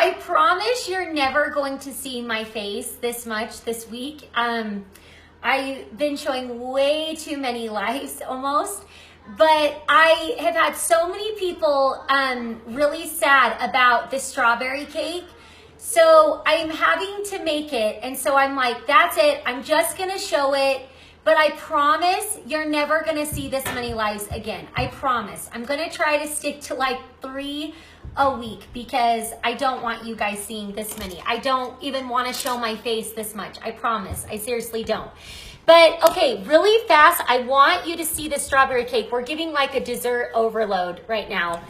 I promise you're never going to see my face this much this week. I've been showing way too many lives almost, but I have had so many people really sad about the strawberry cake. So I'm having to make it. And so I'm like, that's it. I'm just going to show it. But I promise you're never going to see this many lives again. I promise. I'm going to try to stick to like 3 a week because I don't want you guys seeing this many. I don't even want to show my face this much. I promise. I seriously don't. But okay, really fast, I want you to see the strawberry cake. We're giving like a dessert overload right now.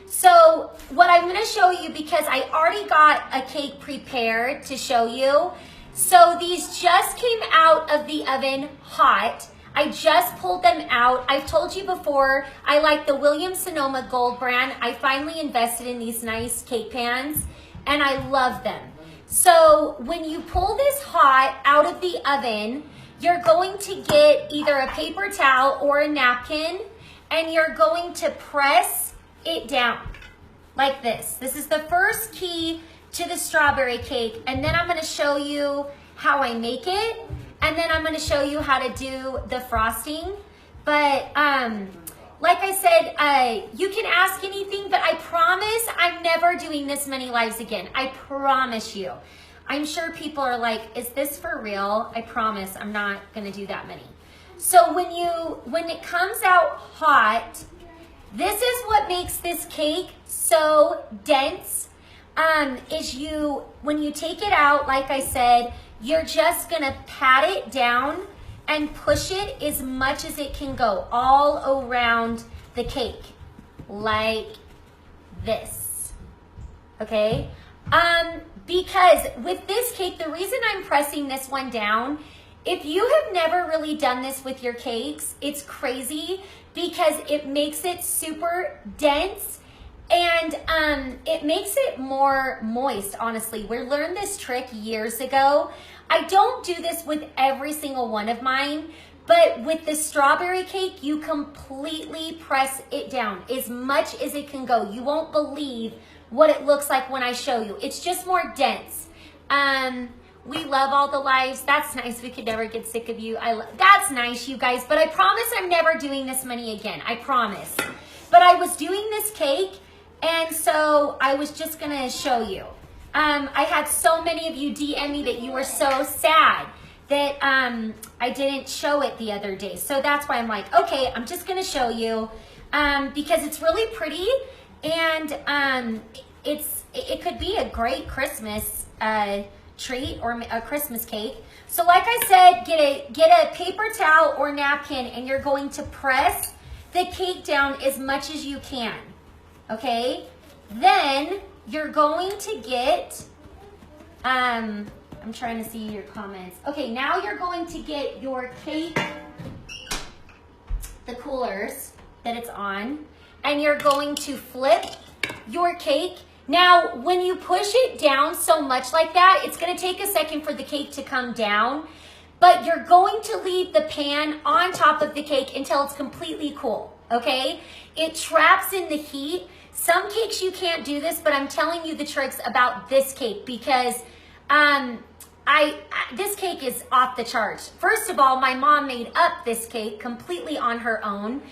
So what I'm going to show you, because I already got a cake prepared to show you. So these just came out of the oven hot. I just pulled them out. I've told you before, I like the Williams-Sonoma Gold brand. I finally invested in these nice cake pans and I love them. So when you pull this hot out of the oven, you're going to get either a paper towel or a napkin and you're going to press it down like this. This is the first key to the strawberry cake. And then I'm going to show you how I make it. And then I'm going to show you how to do the frosting. But like I said, you can ask anything, but I promise I'm never doing this many lives again. I promise you. I'm sure people are like, is this for real? I promise I'm not going to do that many. So when it comes out hot, this is what makes this cake so dense. When you take it out, like I said, you're just gonna pat it down and push it as much as it can go all around the cake, like this, okay? Because with this cake, the reason I'm pressing this one down, if you have never really done this with your cakes, it's crazy because it makes it super dense and it makes it more moist, honestly. We learned this trick years ago. I don't do this with every single one of mine, but with the strawberry cake, you completely press it down as much as it can go. You won't believe what it looks like when I show you. It's just more dense. We love all the lives. That's nice. We could never get sick of you. That's nice, you guys. But I promise I'm never doing this many again. I promise. But I was doing this cake, and so I was just going to show you. I had so many of you DM me that you were so sad that I didn't show it the other day. So that's why I'm like, okay, I'm just going to show you because it's really pretty, and it could be a great Christmas treat or a Christmas cake. So like I said, get a paper towel or napkin and you're going to press the cake down as much as you can, okay? Then you're going to get, I'm trying to see your comments. Okay, now you're going to get your cake, the coolers that it's on, and you're going to flip your cake. Now, when you push it down so much like that, it's going to take a second for the cake to come down, but you're going to leave the pan on top of the cake until it's completely cool, okay? It traps in the heat. Some cakes you can't do this, but I'm telling you the tricks about this cake because this cake is off the charts. First of all, my mom made up this cake completely on her own.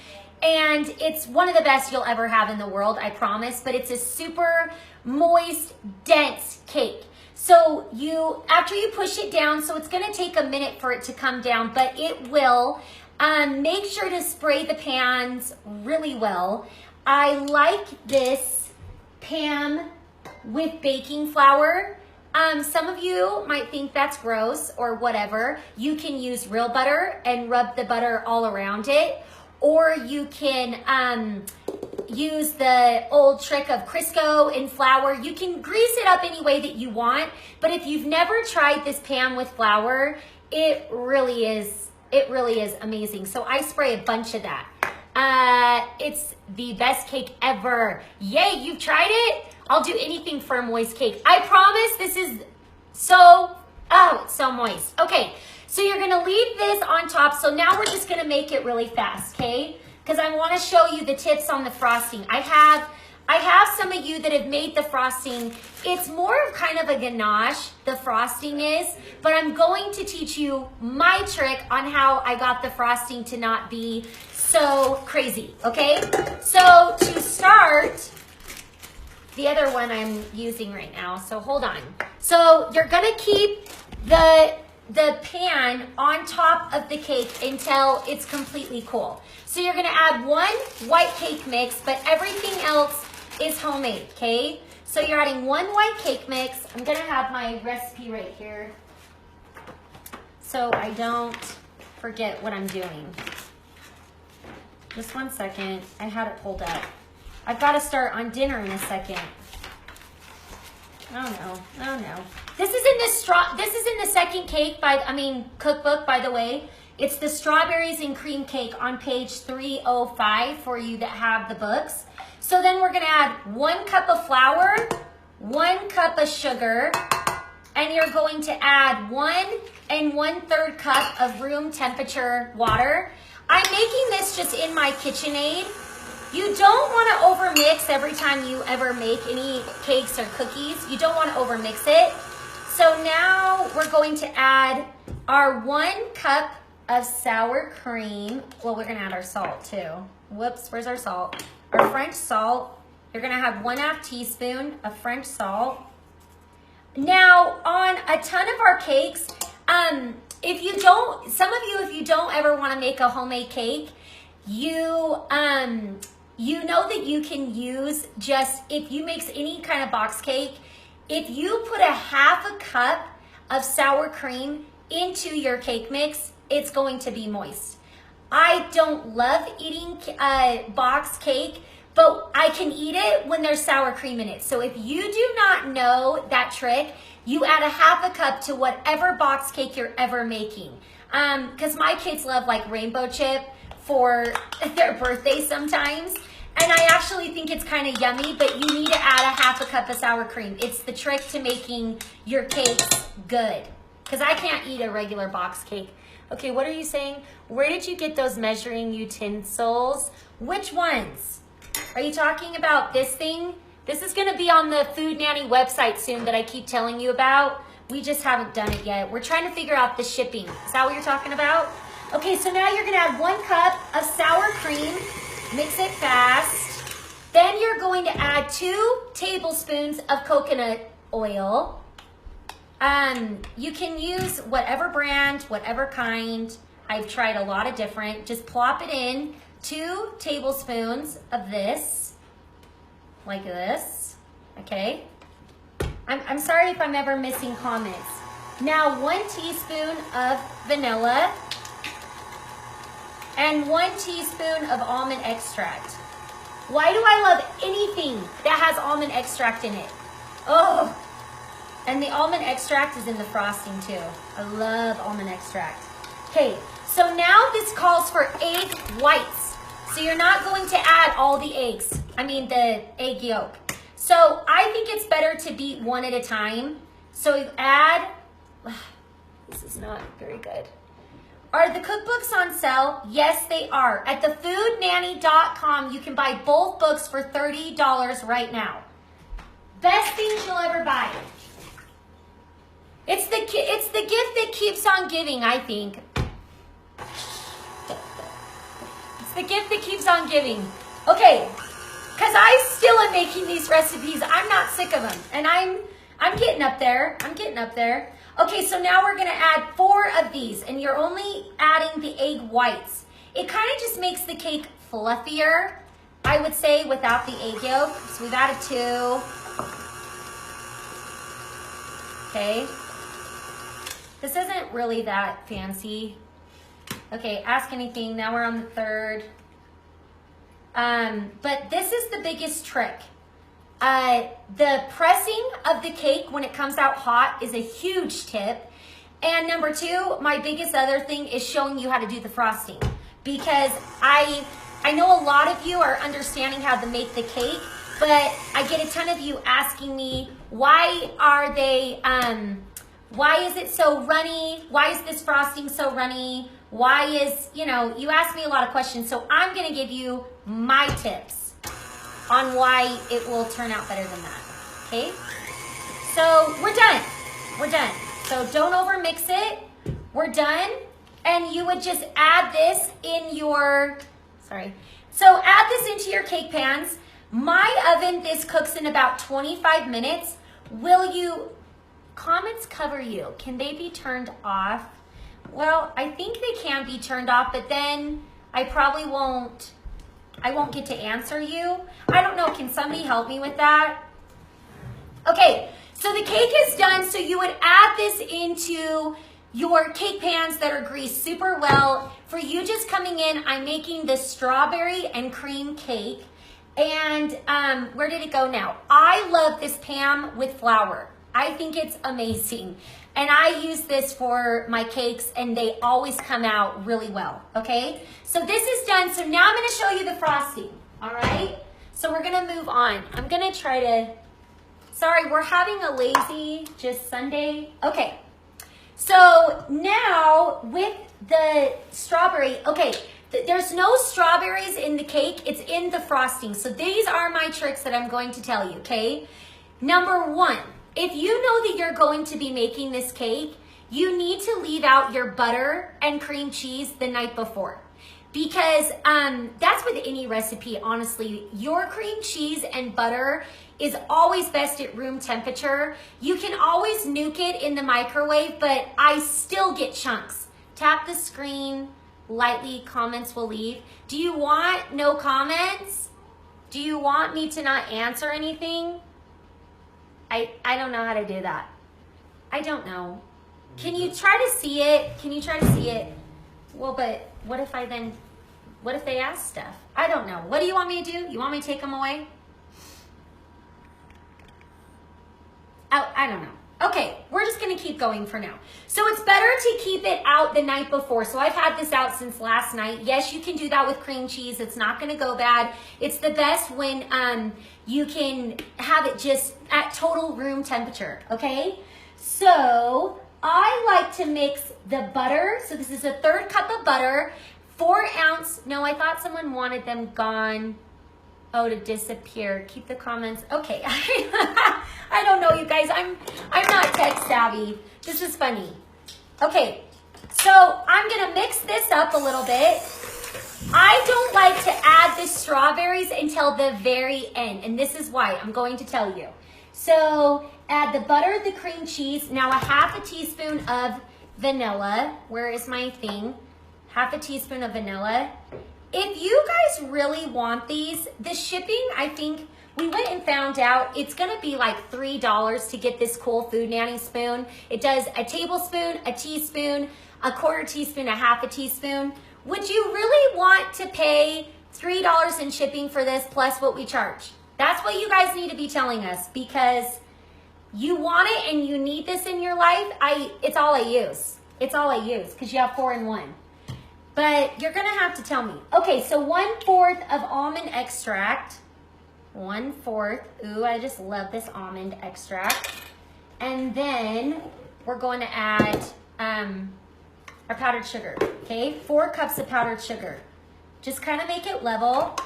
And it's one of the best you'll ever have in the world, I promise. But it's a super moist, dense cake. So after you push it down, so it's gonna take a minute for it to come down, but it will. Make sure to spray the pans really well. I like this pan with baking flour. Some of you might think that's gross or whatever. You can use real butter and rub the butter all around it. Or you can use the old trick of Crisco and flour. You can grease it up any way that you want. But if you've never tried this pan with flour, it really is amazing. So I spray a bunch of that. It's the best cake ever. Yay, you've tried it? I'll do anything for a moist cake. I promise this is so moist. Okay. So you're gonna leave this on top. So now we're just gonna make it really fast, okay? Because I wanna show you the tips on the frosting. I have I have some of you that have made the frosting. It's more of kind of a ganache, the frosting is, but I'm going to teach you my trick on how I got the frosting to not be so crazy, okay? So to start, the other one I'm using right now, so hold on. So you're gonna keep the pan on top of the cake until it's completely cool. So you're gonna add 1 white cake mix, but everything else is homemade, okay? So you're adding 1 white cake mix. I'm gonna have my recipe right here so I don't forget what I'm doing. Just 1 second, I had it pulled up. I've gotta start on dinner in a second. Oh no. This is in the second cake cookbook, by the way. It's the strawberries and cream cake on page 305 for you that have the books. So then we're gonna add 1 cup of flour, 1 cup of sugar, and you're going to add 1 1/3 cup of room temperature water. I'm making this just in my KitchenAid. You don't want to overmix every time you ever make any cakes or cookies. You don't want to overmix it. So now we're going to add our 1 cup of sour cream. Well, we're going to add our salt too. Whoops, where's our salt? Our French salt. You're going to have 1/2 teaspoon of French salt. Now, on a ton of our cakes, if you don't ever want to make a homemade cake, you know that you can use if you mix any kind of box cake, if you put 1/2 cup of sour cream into your cake mix, it's going to be moist. I don't love eating box cake, but I can eat it when there's sour cream in it. So if you do not know that trick, you add 1/2 cup to whatever box cake you're ever making. Because my kids love like rainbow chip for their birthday sometimes. And I actually think it's kind of yummy, but you need to add 1/2 cup of sour cream. It's the trick to making your cakes good. Because I can't eat a regular box cake. Okay, what are you saying? Where did you get those measuring utensils? Which ones? Are you talking about this thing? This is gonna be on the Food Nanny website soon that I keep telling you about. We just haven't done it yet. We're trying to figure out the shipping. Is that what you're talking about? Okay, so now you're gonna add 1 cup of sour cream. Mix it fast. Then you're going to add 2 tablespoons of coconut oil. You can use whatever brand, whatever kind. I've tried a lot of different. Just plop it in. 2 tablespoons of this, like this, okay? I'm sorry if I'm ever missing comments. Now 1 teaspoon of vanilla and 1 teaspoon of almond extract. Why do I love anything that has almond extract in it? Oh, and the almond extract is in the frosting too. I love almond extract. Okay, so now this calls for egg whites. So you're not going to add all the eggs, the egg yolk. So I think it's better to beat 1 at a time. So you add, this is not very good. Are the cookbooks on sale? Yes, they are. At thefoodnanny.com, you can buy both books for $30 right now. Best things you'll ever buy. It's the gift that keeps on giving, I think. It's the gift that keeps on giving. Okay, because I still am making these recipes. I'm not sick of them, and I'm getting up there. I'm getting up there. Okay, so now we're gonna add 4 of these, and you're only adding the egg whites. It kind of just makes the cake fluffier, I would say, without the egg yolk. So we've added 2. Okay. This isn't really that fancy. Okay, ask anything. Now we're on the 3rd. But this is the biggest trick. The pressing of the cake when it comes out hot is a huge tip. And number 2, my biggest other thing is showing you how to do the frosting. Because I know a lot of you are understanding how to make the cake, but I get a ton of you asking me, why is it so runny? Why is this frosting so runny? Why is, you ask me a lot of questions. So I'm gonna give you my tips. on why it will turn out better than that, okay? So we're done, we're done. So don't over mix it, we're done. And you would just add this in your, so add this into your cake pans. My oven, this cooks in about 25 minutes. Will you, comments cover you. Can they be turned off? Well, I think they can be turned off, but then I probably won't, I won't get to answer you. I don't know, can somebody help me with that? Okay, so the cake is done. So you would add this into your cake pans that are greased super well. For you just coming in, I'm making the strawberry and cream cake. And where did it go now? I love this pan with flour. I think it's amazing. And I use this for my cakes and they always come out really well, okay? So this is done. So now I'm gonna show you the frosting, all right? So we're gonna move on. I'm gonna try to, sorry, we're having a lazy just Sunday. Okay. So now with the strawberry, okay, there's no strawberries in the cake, it's in the frosting. So these are my tricks that I'm going to tell you, okay? Number one, if you know that you're going to be making this cake, you need to leave out your butter and cream cheese the night before. Because that's with any recipe, honestly. Your cream cheese and butter is always best at room temperature. You can always nuke it in the microwave, but I still get chunks. Tap the screen lightly, comments will leave. Do you want no comments? Do you want me to not answer anything? I don't know how to do that. I don't know. Can you try to see it? Can you try to see it? Well, but what if what if they ask stuff? I don't know. What do you want me to do? You want me to take them away? Oh, I don't know. Okay, we're just gonna keep going for now. So it's better to keep it out the night before. So I've had this out since last night. Yes, you can do that with cream cheese. It's not gonna go bad. It's the best when you can have it just at total room temperature, okay? So I like to mix the butter. So this is a 1/3 cup of butter, 4 ounce. No, I thought someone wanted them gone. Oh, to disappear. Keep the comments. Okay. I don't know, you guys. I'm not tech savvy. This is funny. Okay. So I'm going to mix this up a little bit. I don't like to add the strawberries until the very end. And this is why. I'm going to tell you. So add the butter, the cream cheese. Now a 1/2 teaspoon of vanilla. Where is my thing? 1/2 teaspoon of vanilla. If you guys really want these, the shipping, I think we went and found out it's gonna be like $3 to get this cool Food Nanny spoon. It does a tablespoon, a teaspoon, a 1/4 teaspoon, a 1/2 teaspoon. Would you really want to pay $3 in shipping for this plus what we charge? That's what you guys need to be telling us, because you want it and you need this in your life. It's all I use. It's all I use because you have 4 in 1. But you're gonna have to tell me. Okay, so 1/4 of almond extract. 1/4. Ooh, I just love this almond extract. And then we're going to add our powdered sugar. Okay, 4 cups of powdered sugar. Just kind of make it level.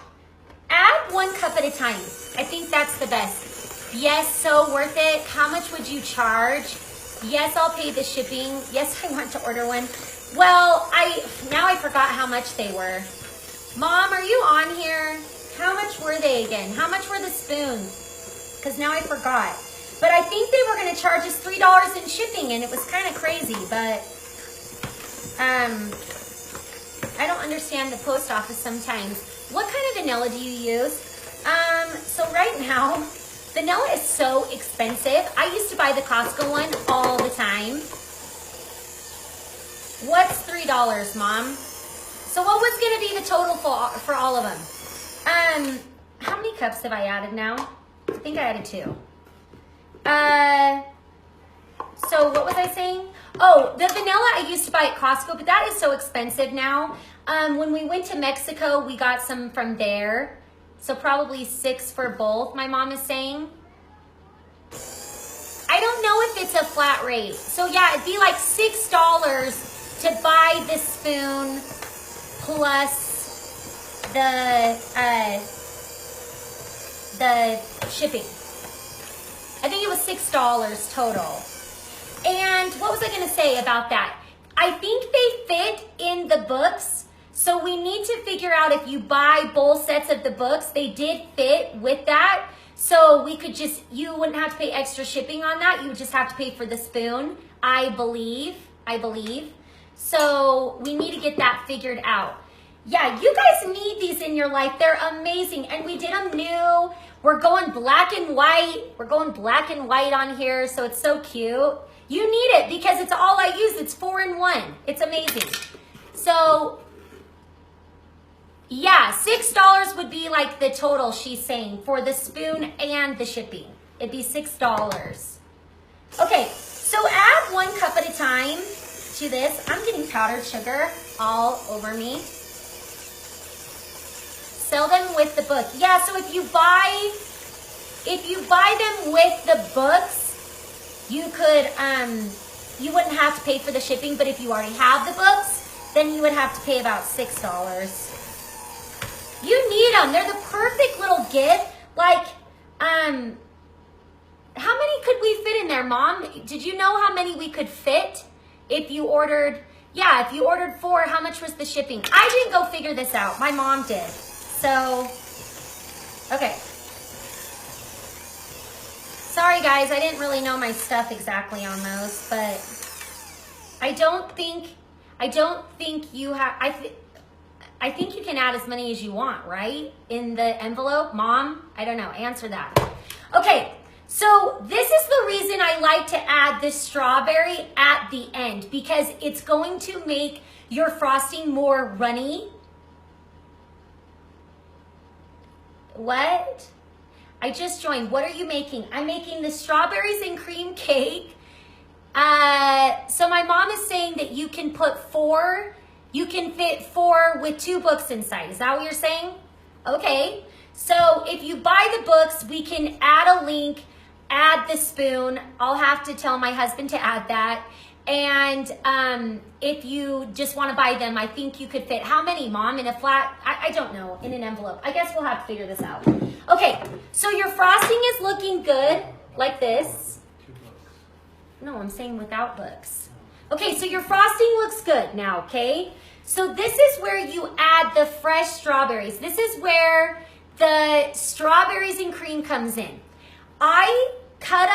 Add 1 cup at a time. I think that's the best. Yes, so worth it. How much would you charge? Yes, I'll pay the shipping. Yes, I want to order one. Well, now I forgot how much they were. Mom, are you on here? How much were they again? How much were the spoons? Because now I forgot. But I think they were going to charge us $3 in shipping, and it was kind of crazy. But I don't understand the post office sometimes. What kind of vanilla do you use? So right now, vanilla is so expensive. I used to buy the Costco one all the time. What's $3, Mom? So what was going to be the total for all of them? How many cups have I added now? I think I added 2. So what was I saying? Oh, the vanilla I used to buy at Costco, but that is so expensive now. When we went to Mexico, we got some from there. So probably 6 for both, my mom is saying. I don't know if it's a flat rate. So yeah, it'd be like $6 to buy the spoon plus the the shipping. I think it was $6 total. And what was I gonna say about that? I think they fit in the books. So we need to figure out if you buy both sets of the books, they did fit with that. So we could just, you wouldn't have to pay extra shipping on that. You would just have to pay for the spoon, I believe. So we need to get that figured out. Yeah, you guys need these in your life. They're amazing. And we did them new. We're going black and white. We're going black and white on here. So it's so cute. You need it because it's all I use. It's 4-in-1. It's amazing. So yeah, $6 would be like the total she's saying for the spoon and the shipping. It'd be $6. Okay, so add 1 cup at a time to this. I'm getting powdered sugar all over me. Sell them with the book. Yeah, so if you buy them with the books, you could you wouldn't have to pay for the shipping, but if you already have the books, then you would have to pay about $6. You need them. They're the perfect little gift. Like, how many could we fit in there, Mom? Did you know how many we could fit if you ordered? Yeah, if you ordered 4, how much was the shipping? I didn't go figure this out. My mom did. So, okay. Sorry, guys. I didn't really know my stuff exactly on those, but I don't think you have. I think you can add as many as you want, right? In the envelope, Mom? I don't know. Answer that. Okay, so this is the reason I like to add this strawberry at the end because it's going to make your frosting more runny. What? I just joined. What are you making? I'm making the strawberries and cream cake. So my mom is saying that you can put 4. You can fit 4 with 2 books inside. Is that what you're saying? Okay. So if you buy the books, we can add a link, add the spoon. I'll have to tell my husband to add that. And if you just want to buy them, I think you could fit how many, Mom? In a flat, I don't know, in an envelope. I guess we'll have to figure this out. Okay, so your frosting is looking good, like this. 2 books. No, I'm saying without books. Okay, so your frosting looks good now, okay? So this is where you add the fresh strawberries. This is where the strawberries and cream comes in. I put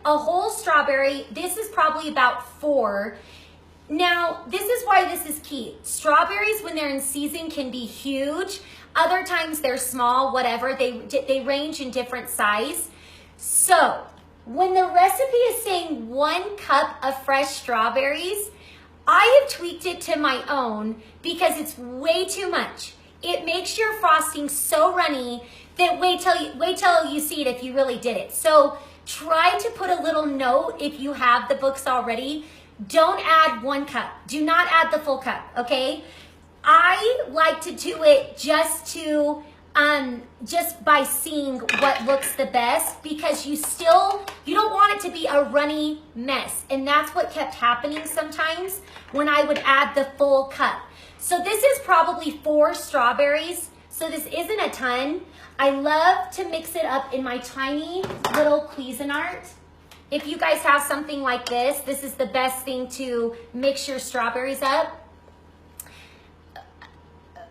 a whole strawberry. This is probably about 4. Now, this is why this is key. Strawberries, when they're in season, can be huge. Other times they're small, whatever. They range in different size. So when the recipe is saying 1 cup of fresh strawberries, I have tweaked it to my own because it's way too much. It makes your frosting so runny that wait till you see it if you really did it. So try to put a little note if you have the books already. Don't add 1 cup. Do not add the full cup, okay? I like to do it just by seeing what looks the best because you don't want it to be a runny mess. And that's what kept happening sometimes when I would add the full cup. So this is probably 4 strawberries. So this isn't a ton. I love to mix it up in my tiny little Cuisinart. If you guys have something like this is the best thing to mix your strawberries up.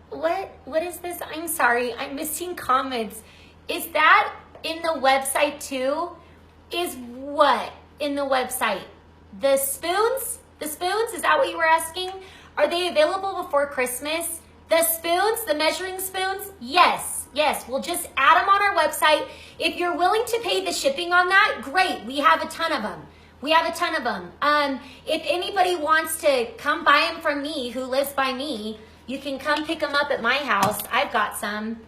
What is this? I'm sorry, I'm missing comments. Is that in the website too? Is what in the website? The spoons? The spoons, is that what you were asking? Are they available before Christmas? The spoons, the measuring spoons? Yes. We'll just add them on our website. If you're willing to pay the shipping on that, great. We have a ton of them. If anybody wants to come buy them from me, who lives by me, you can come pick them up at my house. I've got some.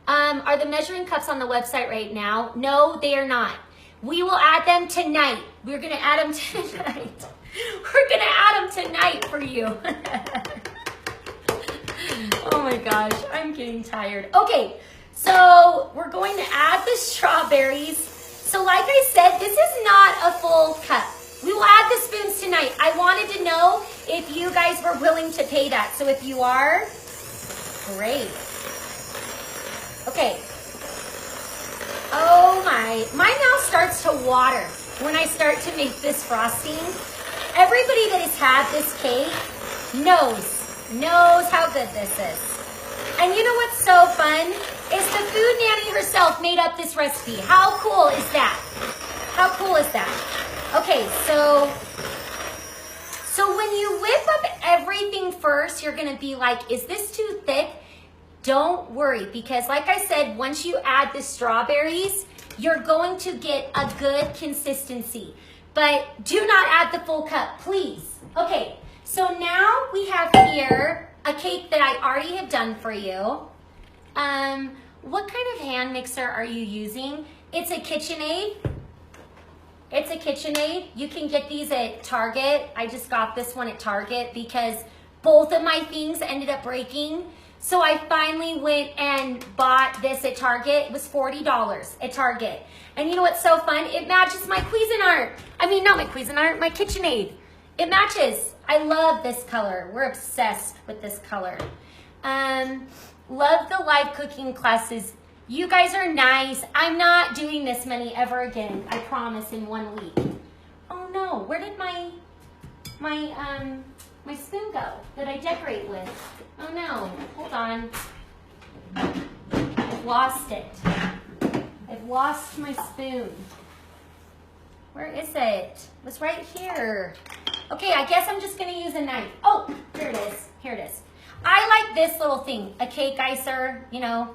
Are the measuring cups on the website right now? No, they are not. We will add them tonight. We're going to add them tonight. We're going to add them tonight for you. Oh my gosh, I'm getting tired. Okay, so we're going to add the strawberries. So like I said, this is not a full cup. We will add the spoons tonight. I wanted to know if you guys were willing to pay that. So if you are, great. Okay. Oh my mouth starts to water when I start to make this frosting. Everybody that has had this cake knows how good this is. And you know what's so fun? Is the food nanny herself made up this recipe. How cool is that? How cool is that? Okay, so when you whip up everything first, you're gonna be like, is this too thick? Don't worry, because like I said, once you add the strawberries, you're going to get a good consistency. But do not add the full cup, please. Okay, so now we have here a cake that I already have done for you. What kind of hand mixer are you using? It's a KitchenAid. It's a KitchenAid. You can get these at Target. I just got this one at Target because both of my things ended up breaking. So I finally went and bought this at Target. It was $40 at Target. And you know what's so fun? It matches my Cuisinart. I mean, not my Cuisinart, my KitchenAid. It matches. I love this color. We're obsessed with this color. Love the live cooking classes. You guys are nice. I'm not doing this many ever again. I promise, in 1 week. Oh no, where did my spoon go that I decorate with? Oh no, hold on. I've lost it. I've lost my spoon. Where is it? It was right here. Okay, I guess I'm just gonna use a knife. Oh, here it is. Here it is. I like this little thing, a cake icer, you know.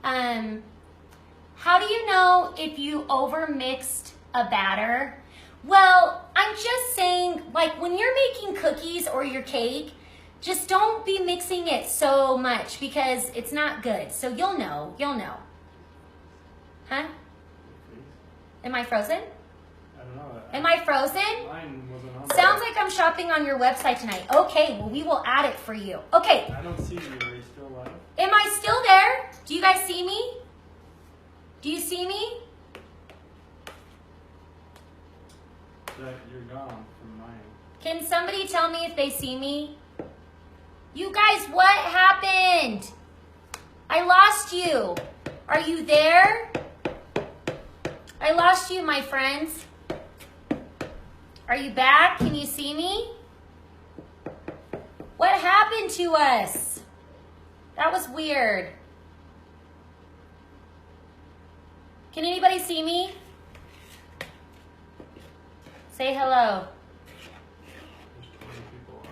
How do you know if you over-mixed a batter? Well, I'm just saying, like when you're making cookies or your cake, just don't be mixing it so much because it's not good. So you'll know. Huh? Am I frozen? I don't know. Am I frozen? Mine wasn't on. Sounds like I'm shopping on your website tonight. Okay, well we will add it for you. Okay. I don't see you. Are you still alive? Am I still there? Do you guys see me? Do you see me? That you're gone from mine. Can somebody tell me if they see me? You guys, what happened? I lost you. Are you there? I lost you, my friends. Are you back? Can you see me? What happened to us? That was weird. Can anybody see me? Say hello. There's 20 people on.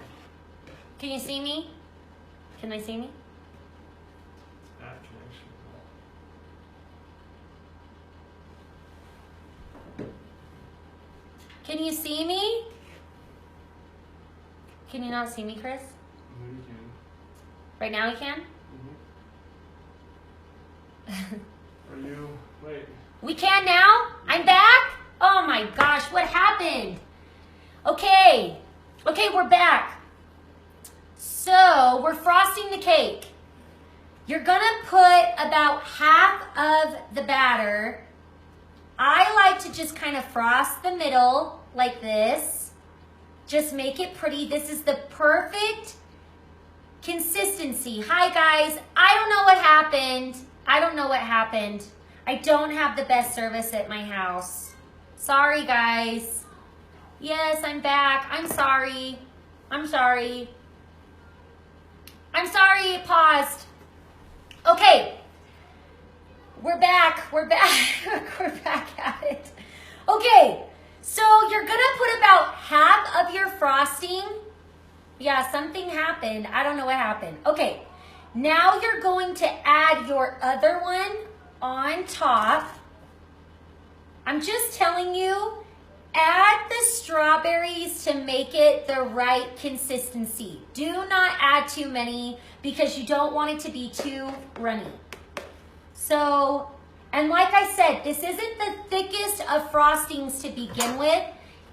Can you see me? Can they see me? Bad connection. Can you see me? Can you not see me, Chris? No, you can. Right now you can? Are you? Wait. We can now? I'm back? Oh my gosh, what happened? Okay, we're back. So we're frosting the cake. You're gonna put about half of the batter. I like to just kind of frost the middle like this. Just make it pretty. This is the perfect consistency. Hi guys, I don't know what happened. I don't have the best service at my house. Sorry guys. Yes, I'm back. I'm sorry, it paused. Okay, we're back, we're back at it. Okay, so you're gonna put about half of your frosting. Yeah, something happened. I don't know what happened. Okay, now you're going to add your other one on top. I'm just telling you, add the strawberries to make it the right consistency. Do not add too many because you don't want it to be too runny. So, and like I said, this isn't the thickest of frostings to begin with.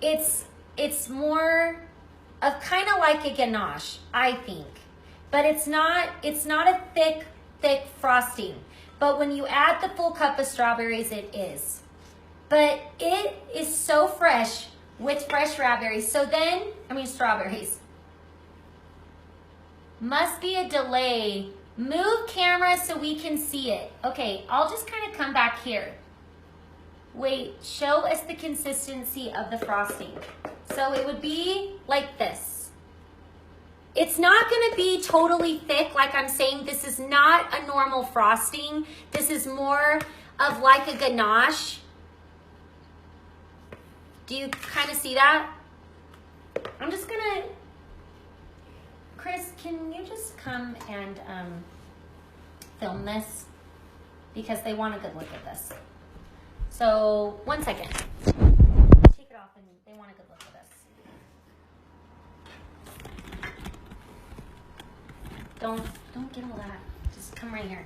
It's more of kind of like a ganache, I think. But it's not a thick frosting. But when you add the full cup of strawberries, it is. But it is so fresh with fresh strawberries. Strawberries. Must be a delay. Move camera so we can see it. Okay, I'll just kind of come back here. Wait, show us the consistency of the frosting. So it would be like this. It's not gonna be totally thick, like I'm saying. This is not a normal frosting. This is more of like a ganache. Do you kind of see that? I'm just gonna, Chris, can you just come and film this? Because they want a good look at this. So, 1 second. Take it off and they want a good look at this. Don't get all that. Just come right here.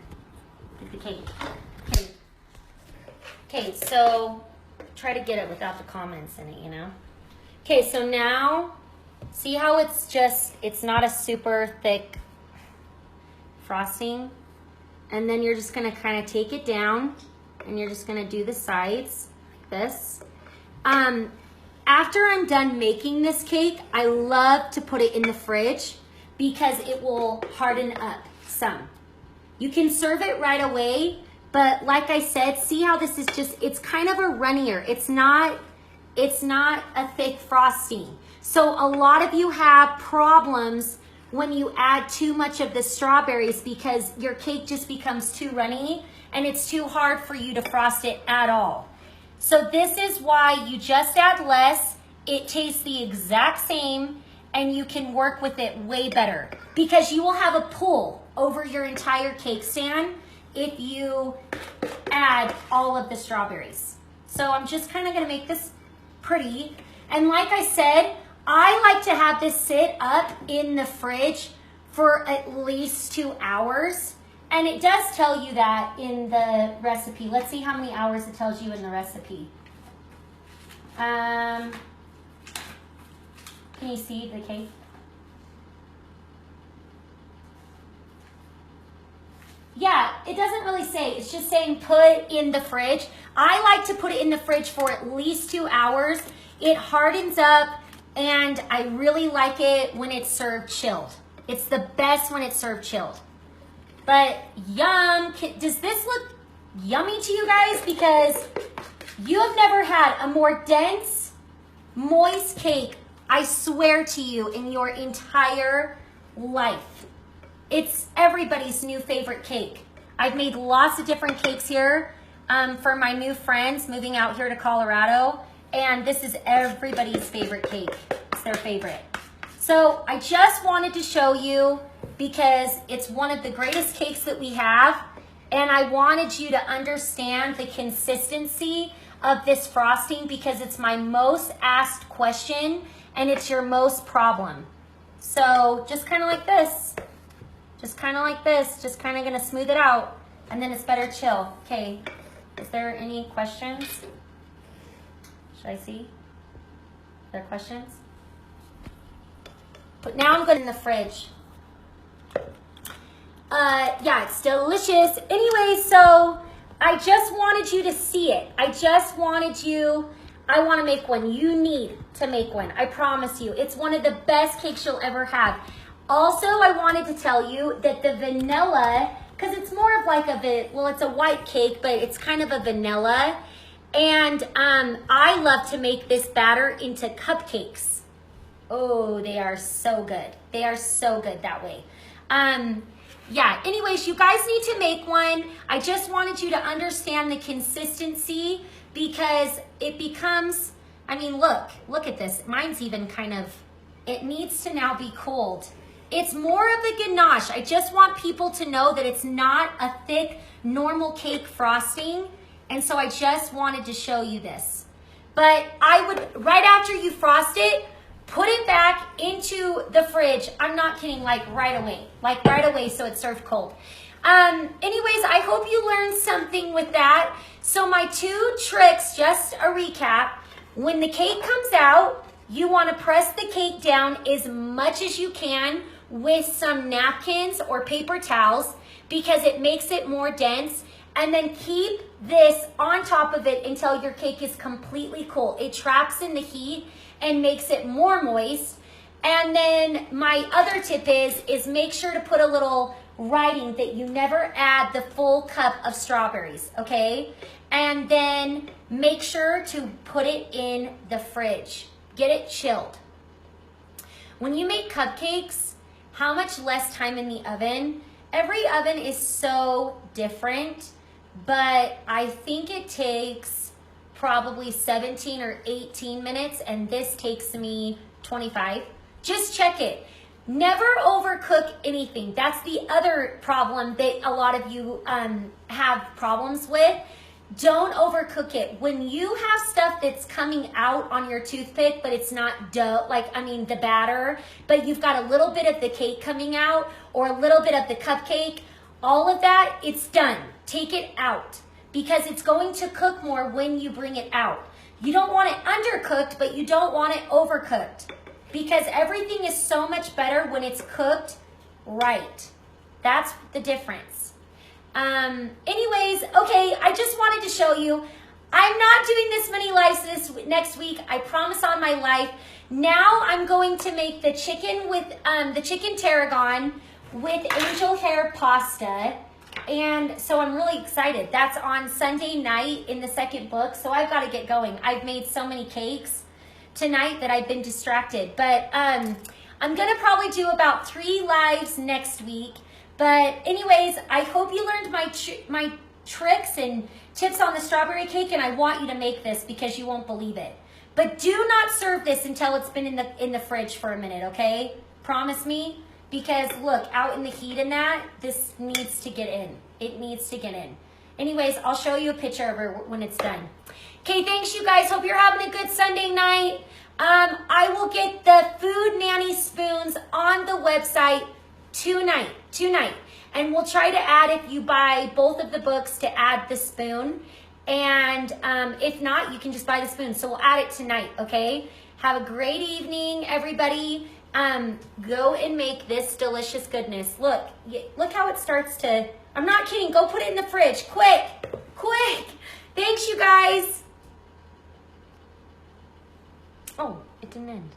Get the cake. Okay. Okay, so try to get it without the comments in it, you know? Okay, so now, see how it's not a super thick frosting? And then you're just gonna kind of take it down and you're just gonna do the sides like this. After I'm done making this cake, I love to put it in the fridge because it will harden up some. You can serve it right away, but like I said, see how this is it's kind of a runnier. It's not a thick frosting. So a lot of you have problems when you add too much of the strawberries because your cake just becomes too runny and it's too hard for you to frost it at all. So this is why you just add less. It tastes the exact same and you can work with it way better because you will have a pull over your entire cake stand if you add all of the strawberries. So I'm just kind of gonna make this pretty. And like I said, I like to have this sit up in the fridge for at least 2 hours. And it does tell you that in the recipe. Let's see how many hours it tells you in the recipe. Can you see the cake? Yeah, it doesn't really say. It's just saying put in the fridge. I like to put it in the fridge for at least 2 hours. It hardens up and I really like it when it's served chilled. It's the best when it's served chilled. But yum, does this look yummy to you guys? Because you have never had a more dense, moist cake, I swear to you, in your entire life. It's everybody's new favorite cake. I've made lots of different cakes here for my new friends moving out here to Colorado. And this is everybody's favorite cake. It's their favorite. So I just wanted to show you because it's one of the greatest cakes that we have. And I wanted you to understand the consistency of this frosting because it's my most asked question and it's your most problem. So just kind of like this. Just kind of like this. Just kind of going to smooth it out. And then it's better chill. Okay. Is there any questions? Should I see? Are there questions? But now I'm going in the fridge. Yeah, it's delicious. Anyway, so I just wanted you to see it. I want to make one. You need to make one. I promise you. It's one of the best cakes you'll ever have. Also, I wanted to tell you that the vanilla, because it's more of like it's a white cake, but it's kind of a vanilla. And I love to make this batter into cupcakes. Oh, they are so good. They are so good that way. Yeah, anyways, you guys need to make one. I just wanted you to understand the consistency because it becomes, I mean, look at this. Mine's even kind of, it needs to now be cold. It's more of the ganache. I just want people to know that it's not a thick, normal cake frosting. And so I just wanted to show you this. But I would, right after you frost it, put it back into the fridge. I'm not kidding, like right away so it's served cold. Anyways, I hope you learned something with that. So my 2 tricks, just a recap. When the cake comes out, you want to press the cake down as much as you can with some napkins or paper towels because it makes it more dense. And then keep this on top of it until your cake is completely cool. It traps in the heat and makes it more moist. And then my other tip is make sure to put a little writing that you never add the full cup of strawberries, okay? And then make sure to put it in the fridge. Get it chilled. When you make cupcakes, how much less time in the oven? Every oven is so different, but I think it takes probably 17 or 18 minutes, and this takes me 25. Just check it. Never overcook anything. That's the other problem that a lot of you have problems with. Don't overcook it. When you have stuff that's coming out on your toothpick, but it's not dough, the batter, but you've got a little bit of the cake coming out or a little bit of the cupcake, all of that, it's done. Take it out because it's going to cook more when you bring it out. You don't want it undercooked, but you don't want it overcooked because everything is so much better when it's cooked right. That's the difference. Anyways, okay, I just wanted to show you, I'm not doing this many lives next week. I promise on my life. Now I'm going to make the chicken with, the chicken tarragon with angel hair pasta. And so I'm really excited. That's on Sunday night in the second book. So I've got to get going. I've made so many cakes tonight that I've been distracted. But I'm going to probably do about 3 lives next week. But anyways, I hope you learned my tricks and tips on the strawberry cake, and I want you to make this because you won't believe it. But do not serve this until it's been in the fridge for a minute, okay? Promise me, because look, out in the heat and that, this needs to get in. It needs to get in. Anyways, I'll show you a picture of it when it's done. Okay, thanks you guys. Hope you're having a good Sunday night. I will get the Food Nanny spoons on the website tonight, and we'll try to add, if you buy both of the books, to add the spoon, and if not, you can just buy the spoon. So we'll add it tonight, okay? Have a great evening, everybody. Go and make this delicious goodness. Look how it starts to, I'm not kidding, go put it in the fridge, quick. Thanks you guys. Oh, it didn't end.